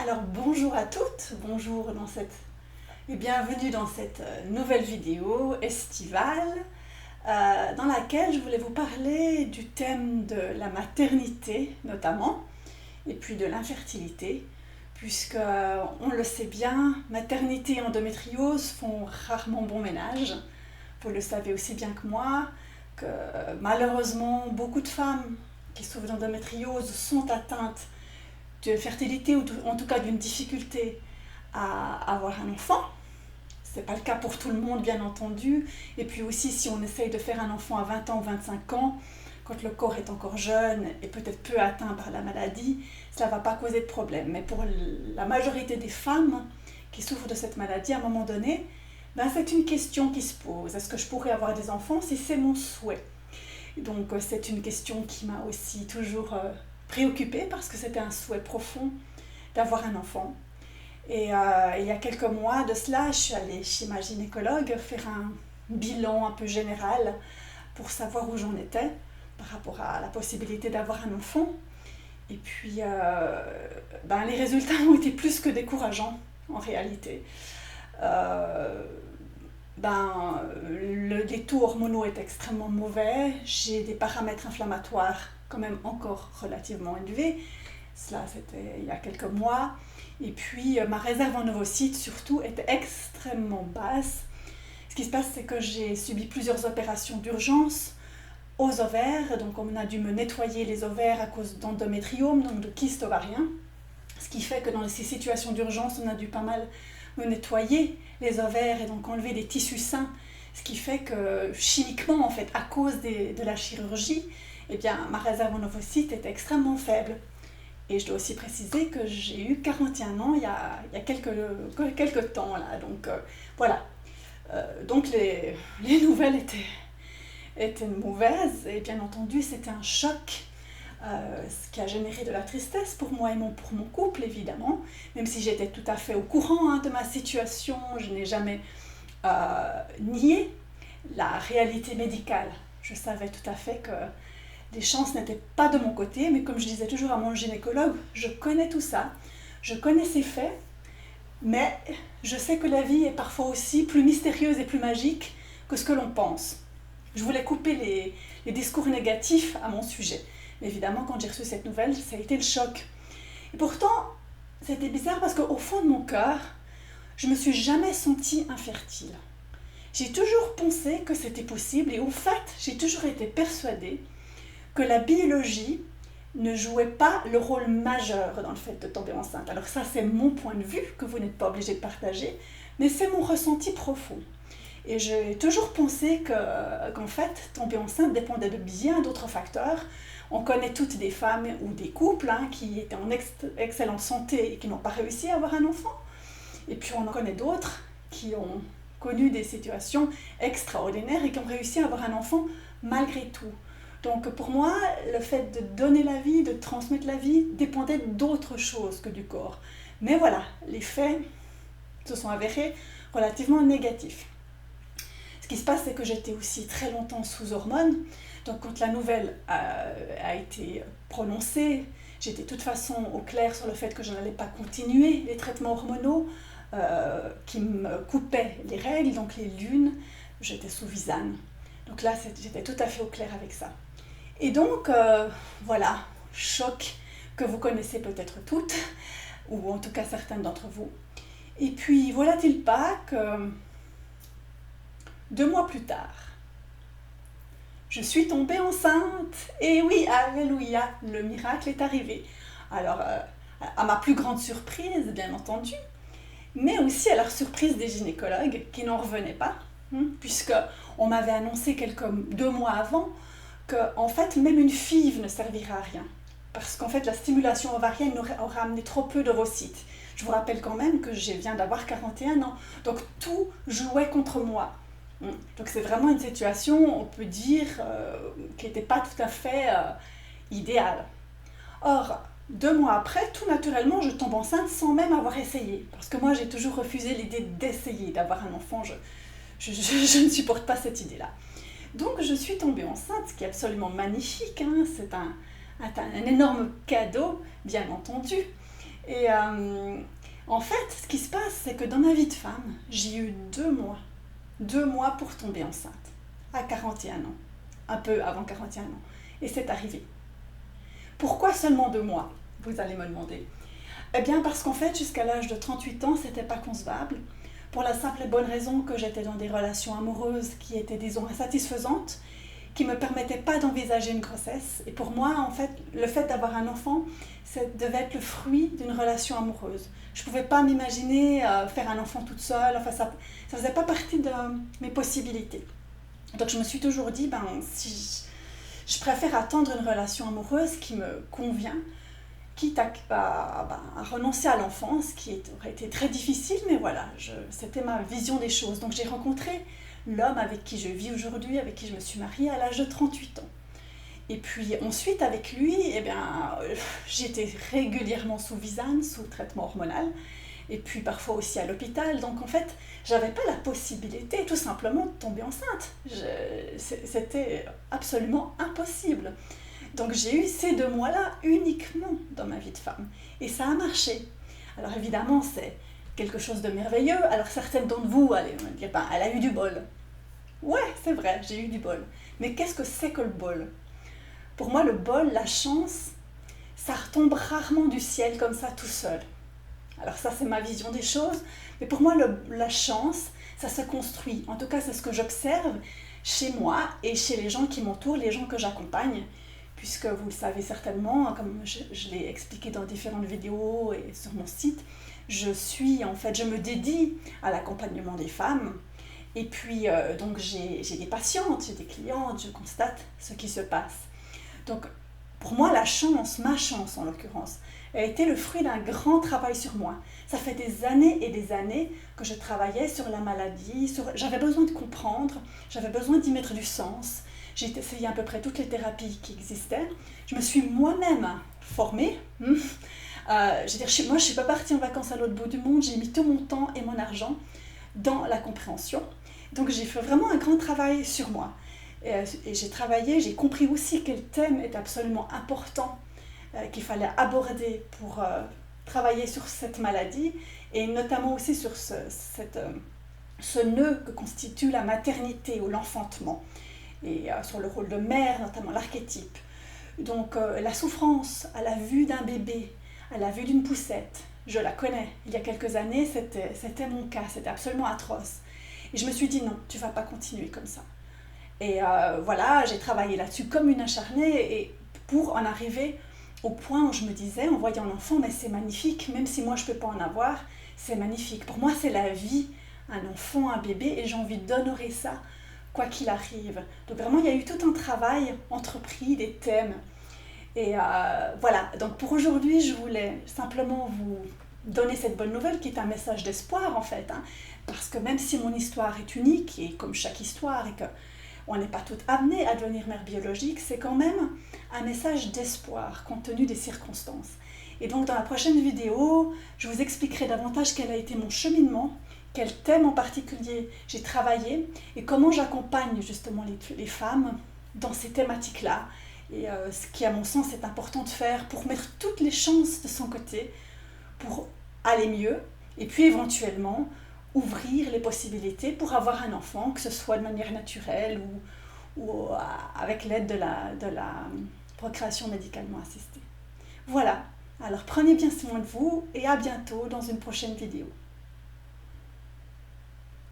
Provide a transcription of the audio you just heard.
Alors bonjour à toutes, bonjour et bienvenue dans cette nouvelle vidéo estivale dans laquelle je voulais vous parler du thème de la maternité notamment et puis de l'infertilité puisque on le sait bien, maternité et endométriose font rarement bon ménage. Vous le savez aussi bien que moi que malheureusement beaucoup de femmes qui souffrent d'endométriose sont atteintes de fertilité ou en tout cas d'une difficulté à avoir un enfant. Ce n'est pas le cas pour tout le monde bien entendu. Et puis aussi si on essaye de faire un enfant à 20 ans ou 25 ans, quand le corps est encore jeune et peut-être peu atteint par la maladie, cela ne va pas causer de problème. Mais pour la majorité des femmes qui souffrent de cette maladie, à un moment donné, c'est une question qui se pose. Est-ce que je pourrais avoir des enfants si c'est mon souhait? Donc c'est une question qui m'a aussi toujours préoccupée parce que c'était un souhait profond d'avoir un enfant. Et il y a quelques mois de cela, je suis allée chez ma gynécologue faire un bilan un peu général pour savoir où j'en étais par rapport à la possibilité d'avoir un enfant. Et puis les résultats ont été plus que décourageants en réalité. Les taux hormonaux est extrêmement mauvais, j'ai des paramètres inflammatoires quand même encore relativement élevés, cela c'était il y a quelques mois, et puis ma réserve en ovocytes surtout était extrêmement basse. Ce qui se passe c'est que j'ai subi plusieurs opérations d'urgence aux ovaires, donc on a dû me nettoyer les ovaires à cause d'endométriome, donc de kyste ovarien, ce qui fait que dans ces situations d'urgence on a dû pas mal me nettoyer les ovaires et donc enlever des tissus sains, ce qui fait que chimiquement en fait à cause de la chirurgie, ma réserve en ovocytes était extrêmement faible. Et je dois aussi préciser que j'ai eu 41 ans il y a quelques temps là, donc voilà. Donc les nouvelles étaient mauvaises et bien entendu c'était un choc. Ce qui a généré de la tristesse pour moi et pour mon couple évidemment, même si j'étais tout à fait au courant de ma situation, je n'ai jamais nié la réalité médicale. Je savais tout à fait que les chances n'étaient pas de mon côté, mais comme je disais toujours à mon gynécologue, je connais tout ça, je connais ces faits, mais je sais que la vie est parfois aussi plus mystérieuse et plus magique que ce que l'on pense. Je voulais couper les discours négatifs à mon sujet. Mais évidemment, quand j'ai reçu cette nouvelle, ça a été le choc. Et pourtant, c'était bizarre parce qu'au fond de mon cœur, je ne me suis jamais sentie infertile. J'ai toujours pensé que c'était possible et au fait, j'ai toujours été persuadée que la biologie ne jouait pas le rôle majeur dans le fait de tomber enceinte. Alors ça, c'est mon point de vue que vous n'êtes pas obligé de partager, mais c'est mon ressenti profond. Et j'ai toujours pensé qu'en fait, tomber enceinte dépendait de bien d'autres facteurs. On connaît toutes des femmes ou des couples qui étaient en excellente santé et qui n'ont pas réussi à avoir un enfant. Et puis on en connaît d'autres qui ont connu des situations extraordinaires et qui ont réussi à avoir un enfant malgré tout. Donc pour moi, le fait de donner la vie, de transmettre la vie, dépendait d'autre chose que du corps. Mais voilà, les faits se sont avérés relativement négatifs. Ce qui se passe, c'est que j'étais aussi très longtemps sous hormones. Donc quand la nouvelle a été prononcée, j'étais de toute façon au clair sur le fait que je n'allais pas continuer les traitements hormonaux qui me coupaient les règles, donc les lunes. J'étais sous Visane. Donc là, j'étais tout à fait au clair avec ça. Et donc, voilà, choc que vous connaissez peut-être toutes, ou en tout cas certaines d'entre vous. Et puis, voilà-t-il pas que 2 mois plus tard, je suis tombée enceinte. Et oui, alléluia, le miracle est arrivé. Alors, à ma plus grande surprise, bien entendu, mais aussi à la surprise des gynécologues qui n'en revenaient pas, puisqu'on m'avait annoncé 2 mois avant que, en fait, même une FIV ne servirait à rien. Parce qu'en fait, la stimulation ovarienne aurait amené trop peu d'ovocytes. Je vous rappelle quand même que je viens d'avoir 41 ans, donc tout jouait contre moi. Donc c'est vraiment une situation, on peut dire, qui n'était pas tout à fait idéale. Or, 2 mois après, tout naturellement, je tombe enceinte sans même avoir essayé. Parce que moi, j'ai toujours refusé l'idée d'essayer d'avoir un enfant. Je ne supporte pas cette idée-là. Donc, je suis tombée enceinte, ce qui est absolument magnifique. C'est un énorme cadeau, bien entendu. Et en fait, ce qui se passe, c'est que dans ma vie de femme, j'ai eu 2 mois. 2 mois pour tomber enceinte, à 41 ans, un peu avant 41 ans. Et c'est arrivé. Pourquoi seulement 2 mois, vous allez me demander? Eh bien parce qu'en fait, jusqu'à l'âge de 38 ans, c'était pas concevable. Pour la simple et bonne raison que j'étais dans des relations amoureuses qui étaient, disons, insatisfaisantes, qui ne me permettaient pas d'envisager une grossesse. Et pour moi, en fait, le fait d'avoir un enfant, ça devait être le fruit d'une relation amoureuse. Je ne pouvais pas m'imaginer faire un enfant toute seule, enfin, ça ne faisait pas partie de mes possibilités. Donc je me suis toujours dit, si je préfère attendre une relation amoureuse qui me convient, quitte à renoncer à l'enfance, qui aurait été très difficile, mais voilà, c'était ma vision des choses. Donc j'ai rencontré l'homme avec qui je vis aujourd'hui, avec qui je me suis mariée à l'âge de 38 ans. Et puis ensuite, avec lui, j'étais régulièrement sous Visane, sous traitement hormonal, et puis parfois aussi à l'hôpital. Donc en fait, j'avais pas la possibilité tout simplement de tomber enceinte. C'était absolument impossible. Donc j'ai eu ces 2 mois-là uniquement dans ma vie de femme. Et ça a marché. Alors évidemment, c'est quelque chose de merveilleux. Alors certaines d'entre vous allez me dire, elle a eu du bol. Ouais, c'est vrai, j'ai eu du bol. Mais qu'est-ce que c'est que le bol? Pour moi, le bol, la chance, ça retombe rarement du ciel comme ça tout seul. Alors ça, c'est ma vision des choses. Mais pour moi, la chance, ça se construit. En tout cas, c'est ce que j'observe chez moi et chez les gens qui m'entourent, les gens que j'accompagne. Puisque vous le savez certainement, comme je l'ai expliqué dans différentes vidéos et sur mon site, je me dédie à l'accompagnement des femmes. Et puis, donc j'ai des patientes, j'ai des clientes, je constate ce qui se passe. Donc, pour moi, la chance, ma chance en l'occurrence, a été le fruit d'un grand travail sur moi. Ça fait des années et des années que je travaillais sur la maladie, j'avais besoin de comprendre, j'avais besoin d'y mettre du sens. J'ai essayé à peu près toutes les thérapies qui existaient. Je me suis moi-même formée. Moi, je ne suis pas partie en vacances à l'autre bout du monde. J'ai mis tout mon temps et mon argent dans la compréhension. Donc, j'ai fait vraiment un grand travail sur moi. Et j'ai compris aussi quel thème est absolument important qu'il fallait aborder pour travailler sur cette maladie et notamment aussi sur ce nœud que constitue la maternité ou l'enfantement. Et sur le rôle de mère, notamment l'archétype. Donc la souffrance à la vue d'un bébé, à la vue d'une poussette, je la connais. Il y a quelques années, c'était mon cas, c'était absolument atroce. Et je me suis dit non, tu ne vas pas continuer comme ça. Et voilà, j'ai travaillé là-dessus comme une acharnée et pour en arriver au point où je me disais, en voyant l'enfant, mais c'est magnifique, même si moi je ne peux pas en avoir, c'est magnifique. Pour moi, c'est la vie, un enfant, un bébé, et j'ai envie d'honorer ça, quoi qu'il arrive. Donc vraiment, il y a eu tout un travail entrepris, des thèmes. Et voilà, donc pour aujourd'hui, je voulais simplement vous donner cette bonne nouvelle qui est un message d'espoir en fait. Parce que même si mon histoire est unique, et comme chaque histoire, et qu'on n'est pas toutes amenées à devenir mère biologique, c'est quand même un message d'espoir compte tenu des circonstances. Et donc dans la prochaine vidéo, je vous expliquerai davantage quel a été mon cheminement, quel thème en particulier j'ai travaillé et comment j'accompagne justement les femmes dans ces thématiques-là. Et ce qui, à mon sens, est important de faire pour mettre toutes les chances de son côté pour aller mieux et puis éventuellement ouvrir les possibilités pour avoir un enfant, que ce soit de manière naturelle ou avec l'aide de la procréation médicalement assistée. Voilà, alors prenez bien soin de vous et à bientôt dans une prochaine vidéo.